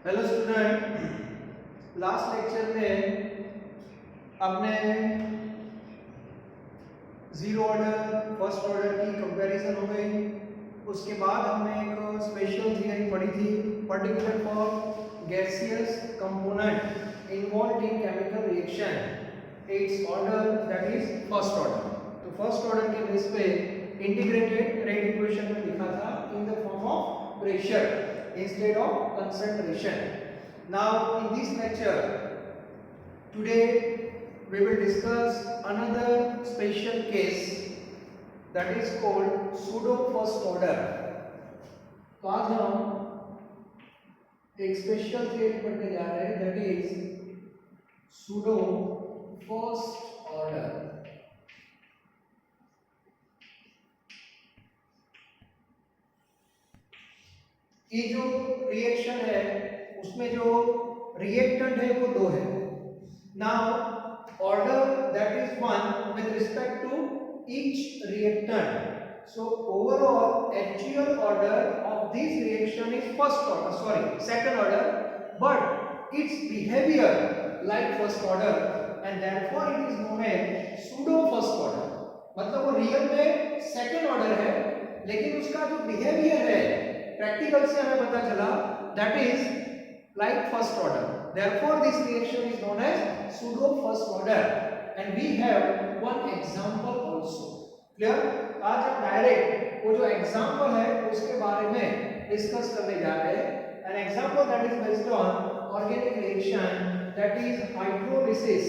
Hello student, last lecture में आपने zero order first order की कंपैरिजन हो गई। उसके बाद हमने एक स्पेशल थियरी पढ़ी थी, particular for gaseous component involved in chemical reaction it's order that is first order. तो फर्स्ट ऑर्डर के बेस पे इंटीग्रेटेड रेट इक्वेशन में लिखा था in the form of pressure instead of concentration. Now in this lecture today we will discuss another special case that is called pseudo first order. तो आज हम एक special theory पढ़ने जा रहे हैं that is pseudo first order. ये जो रिएक्शन है उसमें जो रिएक्टेंट है वो दो है। Now order that is one with respect to each reactant. So overall actual order of this reaction is first order, sorry second order, but it's behaviour like first order and therefore it is known as pseudo first order. मतलब वो real में second order है लेकिन उसका जो behaviour है practical से हमें पता चला that is like first order. Therefore this reaction is known as pseudo first order and we have one example also. Clear? आज हम डायरेक्ट वो जो एग्जांपल है उसके बारे में डिस्कस करने जा रहे हैं। An example that is based on organic reaction that is hydrolysis.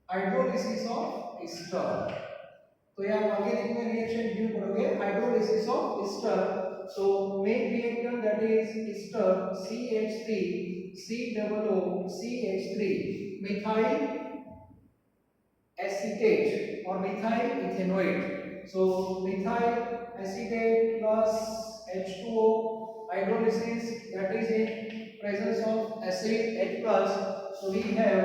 Hydrolysis of ester. तो यहाँ ऑर्गेनिक में रिएक्शन ड्यू करोगे hydrolysis of ester. So main reactant that is ester CH3 COOCH3 methyl acetate और methyl ethanoate. So methyl acetate plus H2O hydrolysis that is in presence of acid H plus. So we have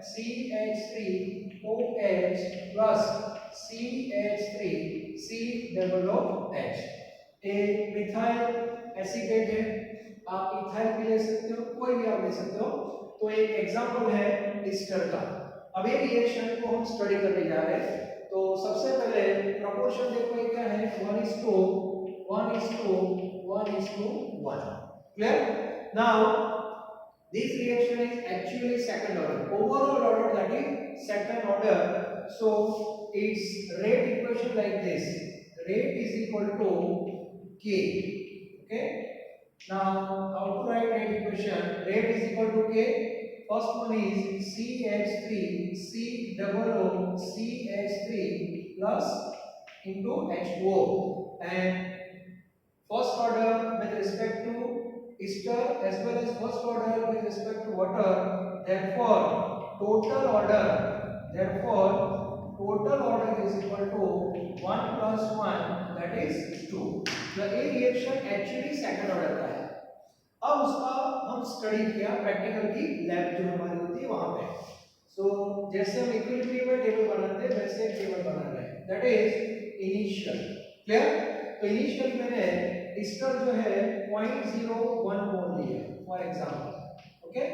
CH3OH plus CH3COOH। A methyl acetate है, आप ethyl भी ले सकते हो, कोई भी आप ले सकते हो। तो एक एग्जांपल है एस्टर का। अब ये रिएक्शन को हम स्टडी करने जा रहे हैं। तो सबसे पहले प्रोपोर्शन देखो ये क्या है 1:1:1:1। Clear? Now this reaction is actually second order, overall order that is second order. So its rate equation like this, rate is equal to K. Okay, now how to write rate equation? Rate is equal to K. First one is CH3 COOCH3 plus into H2O, and first order with respect to ester as well as first order with respect to water. Therefore total order is equal to 1 plus 1 that is 2. तो ये reaction actually second order का है। अब उसका हम study किया practical की lab जो हमारी होती है वहां पे। सो जैसे हम इक्विलिब्रियम में टेबल बनाते हैं वैसे एक टेबल बना रहे हैं दैट इज इनिशियल। क्लियर? तो इनिशियल मैंने एस्टर जो है 0.01 मोल लिया फॉर एग्जांपल, ओके,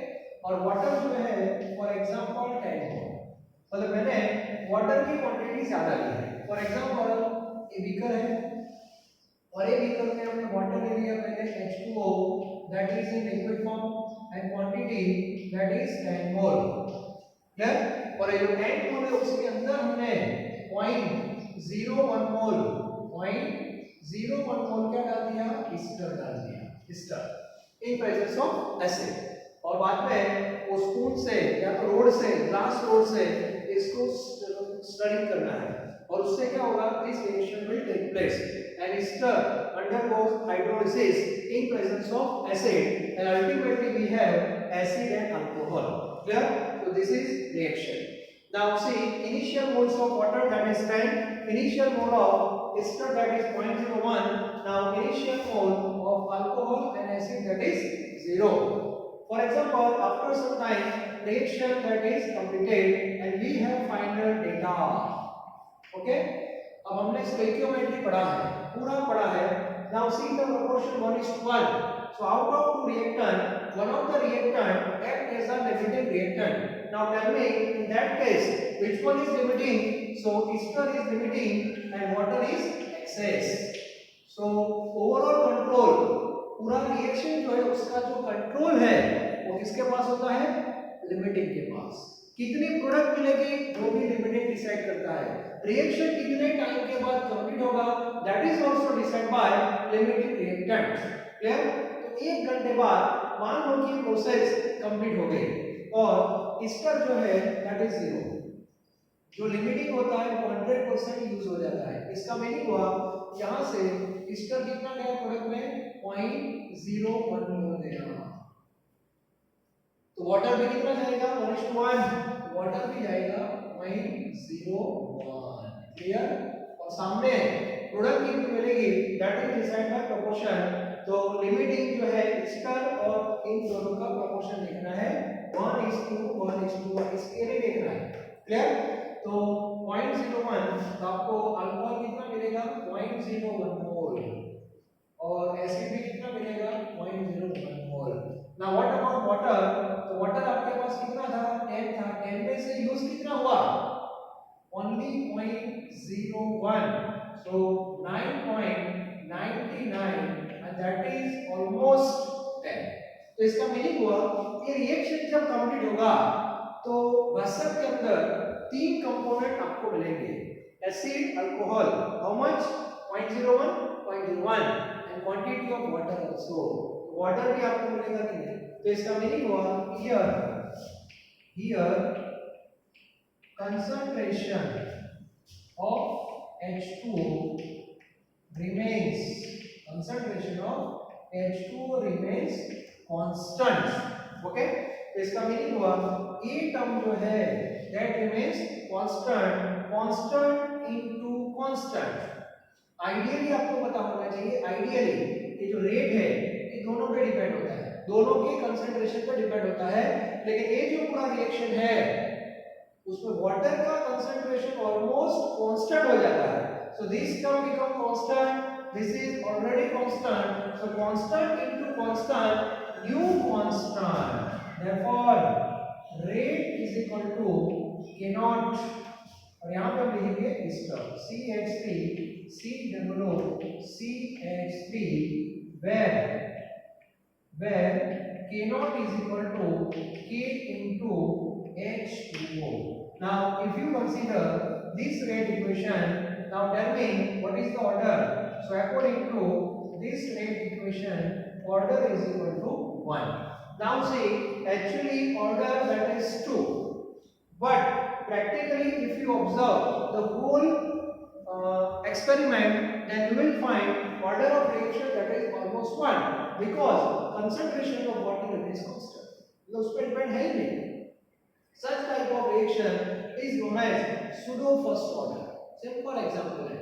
और वाटर जो है फॉर एग्जांपल 10 मोल। मतलब मैंने वाटर की क्वांटिटी ज्यादा ली है। फॉर एग्जांपल ये बीकर है और ये बीकर में हमने वाटर ले लिया पहले H2O that is in liquid form and quantity that is 10 mole. Clear? और ये जो 10 मोल है उसके अंदर हमने 0.01 मोल क्या डाल दिया? एस्टर डाल दिया, ester in presence of acid. और बाद में वो स्पून से या तो रोड से, ग्लास रोड से इसको स्टडी करना है और उससे क्या होगा? This reaction will take place and ester undergoes hydrolysis in presence of acid and ultimately we have acid and alcohol. Clear? So this is reaction. Now see initial moles of water that is 10, initial mole of ester that is 0.01. Now initial mole of alcohol and acid that is 0. For example, after some time reaction that is completed and we have final data. Okay, अब हमने stoichiometry पढ़ा है, पूरा पढ़ा है। Now see the proportion 1:1. So out of two reactant, one of the reactant act as a limiting reactant. Now tell me, in that case, which one is limiting? So ester is limiting and water is excess. So overall control, पूरा reaction जो है उसका जो control है वो किसके पास होता है? लिमिटिंग के पास। कितनी प्रोडक्ट मिलेगी वो भी लिमिटिंग डिसाइड करता है। रिएक्शन कितने टाइम के बाद कंप्लीट होगा that is also decide by limiting reactant. Clear? तो 1 घंटे बाद मान लो कि प्रोसेस कंप्लीट हो गई और ईस्टर जो है दैट इज 0। जो लिमिटिंग होता है वो 100% यूज हो जाता है। इसका मीनिंग हुआ यहां से ईस्टर कितना गया प्रोडक्ट में 0.01 मोल गया। तो वाटर भी कितना जाएगा 1:1, वाटर भी जाएगा 0.01। क्लियर? और सामने प्रोडक्ट कितनी मिलेगी that is decide by proportion. तो लिमिटिंग जो है ईस्टर और इन दोनों का प्रोपोर्शन देखना है 1:1:1 इसके लिए देखना है। क्लियर? तो 0.01 तो आपको अल्कोहल कितना मिलेगा 0.01 मोल और एसिड भी कितना मिलेगा 0.01 mole. Now what about water? तो वाटर आपके पास कितना था 10 था, 10 में से यूज कितना हुआ only 0.01, so 9.99 and that is almost 10। तो इसका मीनिंग हुआ ये रिएक्शन जब कंप्लीट होगा तो वसा के अंदर 3 कंपोनेंट आपको मिलेंगे acid alcohol how much 0.01 and quantity of water also. Water भी आपको मिलेगा कि नहीं? तो इसका मीनिंग हुआ here concentration of H2O remains constant. Okay? तो इसका मीनिंग हुआ ये टर्म जो है that remains constant into constant। Ideally आपको पता होना चाहिए आइडियली ये जो रेट है ये दोनों पे डिपेंड होता है, दोनों के कंसंट्रेशन पे डिपेंड होता है। लेकिन ये जो पूरा रिएक्शन है उसमें वाटर का कंसंट्रेशन ऑलमोस्ट कांस्टेंट हो जाता है। So this term become constant, this is already constant, so constant into constant new constant, therefore rate is equal to k naught और यहां पे हम लिखेंगे इस term CH3 COOCH3 where K naught is equal to K into H2O. Now if you consider this rate equation, now tell me what is the order? So according to this rate equation order is equal to 1. Now see actually order that is 2, but practically if you observe the whole experiment then you will find order of reaction that is almost 1 because concentration of water remains constant. तो उस पर depend है ही नहीं। Such type of reaction is known as pseudo first order. Simple example है।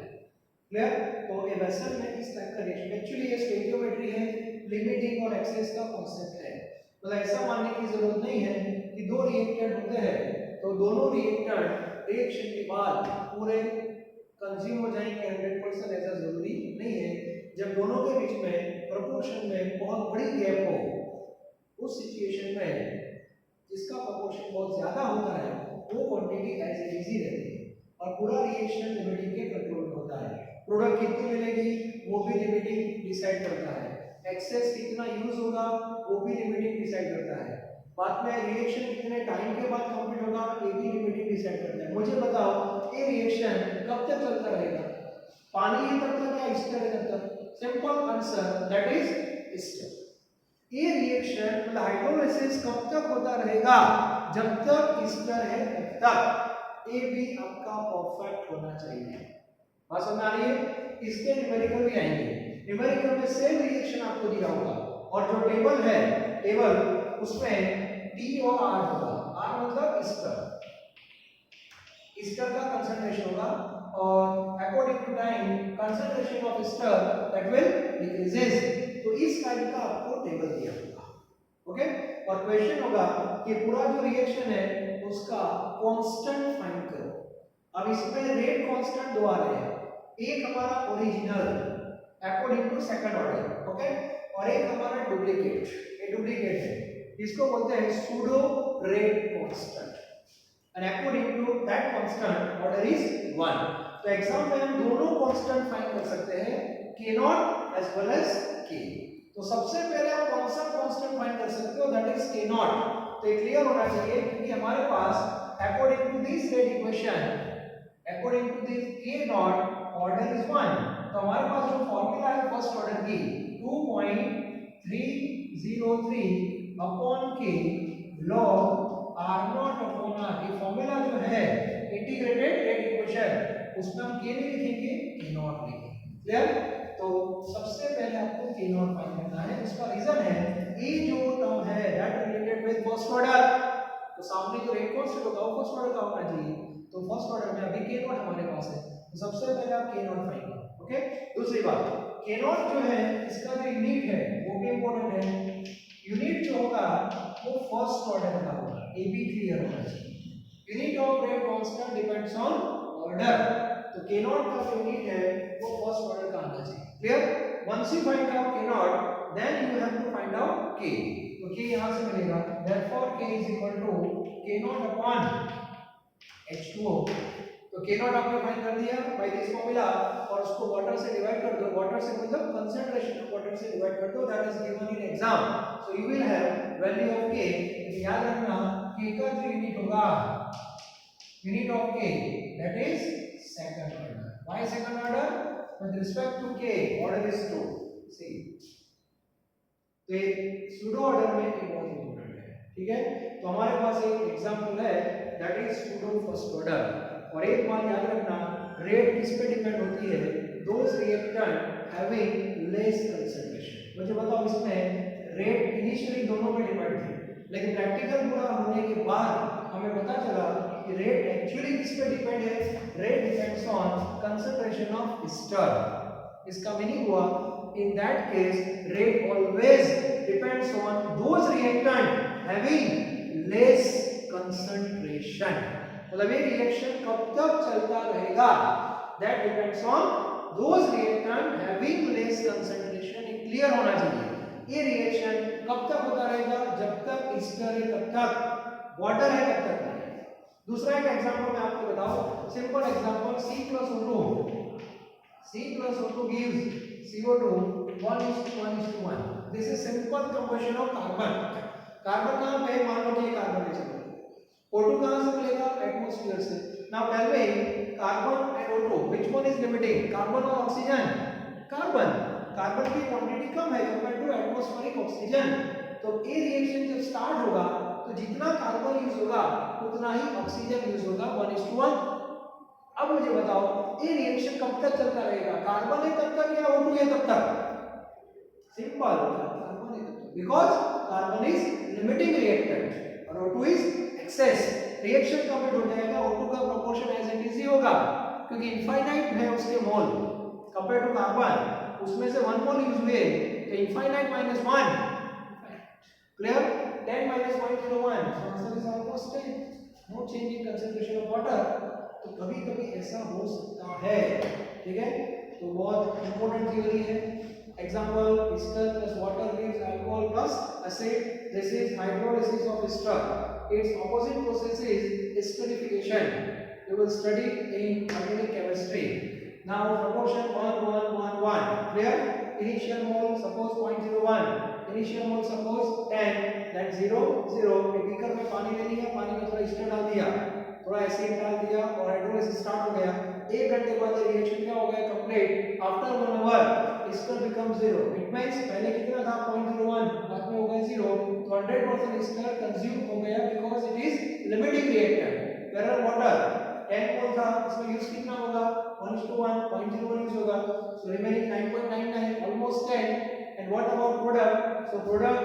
Clear? तो ये vessel में इस टाइप का रिएक्शन एक्चुअली ये स्टोइकियोमेट्री है, लिमिटिंग और एक्सेस का कांसेप्ट है। मतलब ऐसा मानने की जरूरत नहीं है कि दो रिएक्टेंट होते हैं तो दोनों रिएक्टेंट रिएक्शन के बाद पूरे कंज्यूम हो जाएंगे 100%, ऐसा जरूरी नहीं है। जब दोनों के बीच में प्रोपोर्शन में बहुत बड़ी गैप हो उस सिचुएशन में जिसका प्रोपोर्शन बहुत ज्यादा होता है वो क्वांटिटी एज इट इज ही रहती है और पूरा रिएक्शन लिमिटिंग के कंट्रोल में होता है। प्रोडक्ट कितनी मिलेगी वो भी लिमिटिंग डिसाइड करता है, एक्सेस कितना यूज होगा वो भी लिमिटिंग डिसाइड करता है, बाद में रिएक्शन कितने टाइम के बाद कंप्लीट होगा ये भी लिमिटिंग डिसाइड करता है। मुझे बताओ ये रिएक्शन कब तक चलता रहेगा? पानी है तब तक या ईस्टर है तब तक? Simple answer that is Easter. ये रिएक्शन मतलब हाइड्रोलाइसिस कब तक होता रहेगा? जब तक ईस्टर है तब तक। ये भी आपका परफेक्ट होना चाहिए। बात समझ आ रही है? इसके न्यूमेरिकल भी आएंगे, न्यूमेरिकल में सेम रिएक्शन आपको दिया होगा और जो टेबल है टेबल उसमें T और R होगा। R मतलब ईस्टर, ईस्टर का कंसंट्रेशन होगा और according to time concentration of ester that will decreases. तो इस टाइप का आपको टेबल दिया होगा। ओके? और क्वेश्चन होगा कि पूरा जो रिएक्शन है उसका कांस्टेंट फाइंड करो। अब इसमें रेट कांस्टेंट दो आ रहे हैं, एक हमारा original according to second order, okay, और एक हमारा डुप्लीकेट, ये डुप्लीकेट है, इसको बोलते हैं pseudo rate constant, and according to that constant order is 1। तो एग्जाम में हम दोनों कांस्टेंट फाइंड कर सकते हैं, k naught as well as k। तो सबसे पहले आप कौन सा कांस्टेंट फाइंड कर सकते हो, दैट इज k नॉट। तो ये क्लियर होना चाहिए क्योंकि हमारे पास according to this rate equation, according to this k naught order is 1। तो हमारे पास जो फार्मूला है फर्स्ट ऑर्डर की 2.303 upon k log r not upon r, ये फार्मूला जो है इंटीग्रेटेड रेट इक्वेशन, उसमें हम k नहीं लिखेंगे, k नॉट लिखेंगे। क्लियर? तो सबसे पहले आपको k नॉट फाइंड करना है। उसका रीजन है ये जो टर्म है that related with first order, तो सामने जो रेट कांस्टेंट होगा वो फर्स्ट ऑर्डर का होना चाहिए, तो फर्स्ट ऑर्डर में अभी k नॉट हमारे पास है, तो सबसे पहले आप k नॉट फाइंड करो। ओके, दूसरी बात, k नॉट जो है इसका जो यूनिट है वो भी इंपॉर्टेंट है। यूनिट जो होगा वो फर्स्ट ऑर्डर का होगा, ये भी क्लियर होना चाहिए। Unit of rate constant depends on order, तो k नॉट का जो यूनिट है वो फर्स्ट ऑर्डर का आना चाहिए। Clear? Once you find out k naught then you have to find out k, तो k यहां से मिलेगा, therefore k is equal to k naught upon H2O। तो k नॉट आपने फाइंड कर दिया बाय दिस फार्मूला, और उसको वाटर से डिवाइड कर दो, वाटर से मतलब कंसंट्रेशन ऑफ वाटर से डिवाइड कर दो, that is given in exam, so you will have value of k। याद रखना k का जो यूनिट होगा, unit of k that is second order. Why second order? With respect to k order is 2। See, तो ये pseudo order में एक बहुत इंपॉर्टेंट है, ठीक है। तो हमारे पास एक एग्जांपल है that is pseudo first order, और एक बात याद रखना, रेट किस पे डिपेंड होती है, दोस रिएक्टेंट हैविंग लेस कंसंट्रेशन। मुझे बताओ इसमें रेट इनिशियली दोनों पे डिपेंड थे, लेकिन प्रैक्टिकल पूरा होने के बाद हमें पता चला कि रेट एक्चुअली किस पे डिपेंड है, rate depends on concentration of ester. इसका मीनिंग हुआ in that case rate always depends on those reactant having less concentration। मतलब ये रिएक्शन कब तक चलता रहेगा, that depends on those reactant having less concentration। ये क्लियर होना चाहिए, ये रिएक्शन कब तक होता रहेगा, जब तक ईस्टर है तब तक, वाटर है तब तक नहीं। दूसरा एक एग्जांपल मैं आपको बताऊं, simple example, C plus O2 gives CO2 1:1:1। This is simple combustion of carbon। Carbon कहाँ पे है, मान लो कि ये कार्बन है, चलो O2 कहाँ से मिलेगा, एटमॉस्फेयर से। Now tell me, carbon and O2 which one is limiting, carbon और ऑक्सीजन? कार्बन, कार्बन की क्वांटिटी कम है कंपेयर टू एटमॉस्फेरिक ऑक्सीजन, तो ये रिएक्शन जब स्टार्ट होगा तो जितना कार्बन यूज होगा उतना ही ऑक्सीजन यूज होगा, 1:1। अब मुझे बताओ ये रिएक्शन कब तक चलता रहेगा, कार्बन है तब तक या O2 है तब तक? सिंपल, कार्बन है तब तक, because carbon is limiting reactant और O2 is access. Reaction complete हो जाएगा, O2 का प्रोपोर्शन एज इट इज ही होगा क्योंकि इनफाइनाइट है उसके मोल कंपेयर टू कार्बन, उसमें से 1 मोल यूज हुए तो infinite minus 1। Clear? 10 minus 0.01, so answer is almost 10। no change in concentration of water। तो कभी कभी ऐसा हो सकता है, ठीक है, तो बहुत इंपॉर्टेंट थ्योरी है। Example, ester plus water gives alcohol plus acid, this is hydrolysis of ester, its opposite process is esterification, you will study in organic chemistry। now proportion 1 1 1 1, clear? initial mole suppose 0.01, initial mole suppose 10, then 0 0। एक beaker में पानी ले लिया, पानी में थोड़ा ester डाल दिया, थोड़ा एसिड डाल दिया और हाइड्रोलाइसिस स्टार्ट हो गया। 1 घंटे बाद ये रिएक्शन क्या हो गया, complete. After 1 hour ester become 0, it means पहले कितना था 0.01, बाद में हो गया 0, तो 100% ester कंज्यूम हो गया because it is limiting reactant. Where water 10 mole था, इसमें यूज कितना होगा, 1:1, 0.01 यूज होगा, so remaining 9.99, almost 10। And what about product, so product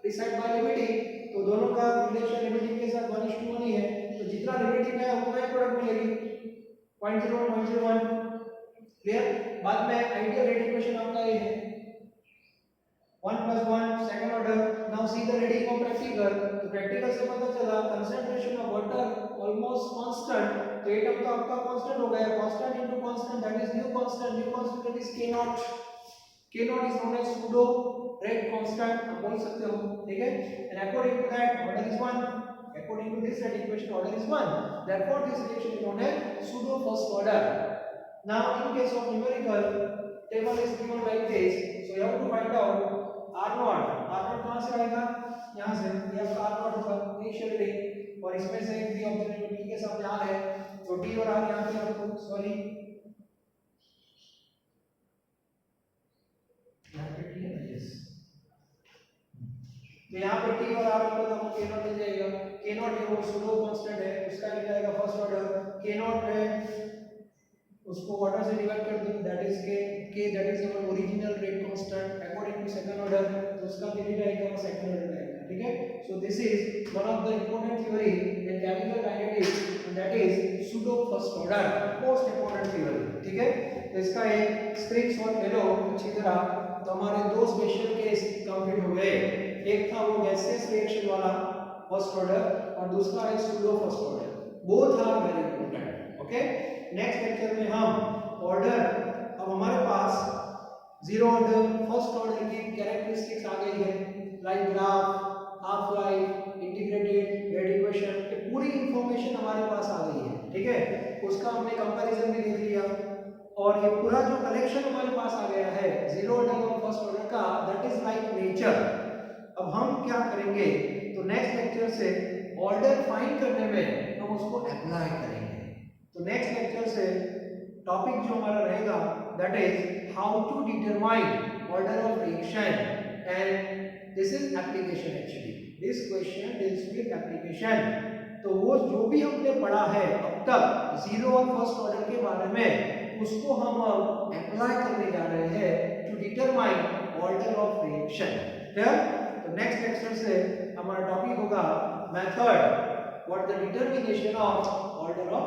decide by limiting, तो दोनों का रिलेशन लिमिटिंग के साथ 1:1 ही है, तो जितना लिमिटिंग है उतना ही प्रोडक्ट मिलेगी, 0.01 0.01। क्लियर? बाद में आइडियल रेट इक्वेशन आपका ये है 1 + 1 second order. Now see the reading of practical, तो प्रैक्टिकल से पता चला concentration of water almost constant, तो ये टर्म तो पक्का कांस्टेंट हो गया, constant into constant that is new constant that is k naught is known as pseudo rate constant, आप बोल सकते हो, ठीक है। And according to that order is 1, according to this rate equation order is 1, therefore this reaction is known as pseudo first order. Now in case of numerical table is given like this, so you have to find out r0 कहां से आएगा, यहां से, ये आपका r0 होगा initial rate, और इसमें से d ऑब्जेक्ट t के सामने r है, तो d और r यहां पे रखो, सॉरी यहां पे t है ना, यस, तो यहाँ पे t और r को हमको k नॉट मिल जाएगा, k नॉट ये वो सूडो कांस्टेंट है, उसका मिल जाएगा फर्स्ट ऑर्डर, k नॉट है उसको ऑर्डर से डिवाइड कर दो, that is k that is our original rate constant according to second order, तो उसका वैल्यू आएगा वो सेकंड ऑर्डर आएगा, ठीक है। So this is one of the important theory in chemical kinetics and that is pseudo first order, most important theory, ठीक है। तो इसका एक स्क्रीनशॉट ले लो अच्छी तरह, तो हमारे दो स्पेशल केस कंप्लीट हो गए, एक था वो गैसियस रिएक्शन वाला फर्स्ट ऑर्डर और दूसरा है pseudo first order, both are very important, okay. Next lecture में हम ऑर्डर, अब हमारे पास जीरो ऑर्डर फर्स्ट ऑर्डर की कैरेक्टरिस्टिक्स आ गई है, like graph, half life, integrated rate equation, ये पूरी इंफॉर्मेशन हमारे पास आ गई है, ठीक है। उसका हमने कंपैरिजन भी देख लिया, और ये पूरा जो कलेक्शन हमारे पास आ गया है जीरो ऑर्डर और फर्स्ट ऑर्डर का, दैट इज लाइक नेचर। अब हम क्या करेंगे, तो नेक्स्ट लेक्चर से ऑर्डर फाइंड करने में हम उसको अप्लाई करेंगे। तो नेक्स्ट लेक्चर से टॉपिक जो हमारा रहेगा that is how to determine order of reaction, and this is application, actually this question deals with application. तो वो जो भी हमने पढ़ा है अब तक जीरो और फर्स्ट ऑर्डर के बारे में, उसको हम अप्लाई करने जा रहे हैं to determine order of reaction, clear. तो नेक्स्ट लेक्चर से हमारा टॉपिक होगा method, what the determination of order of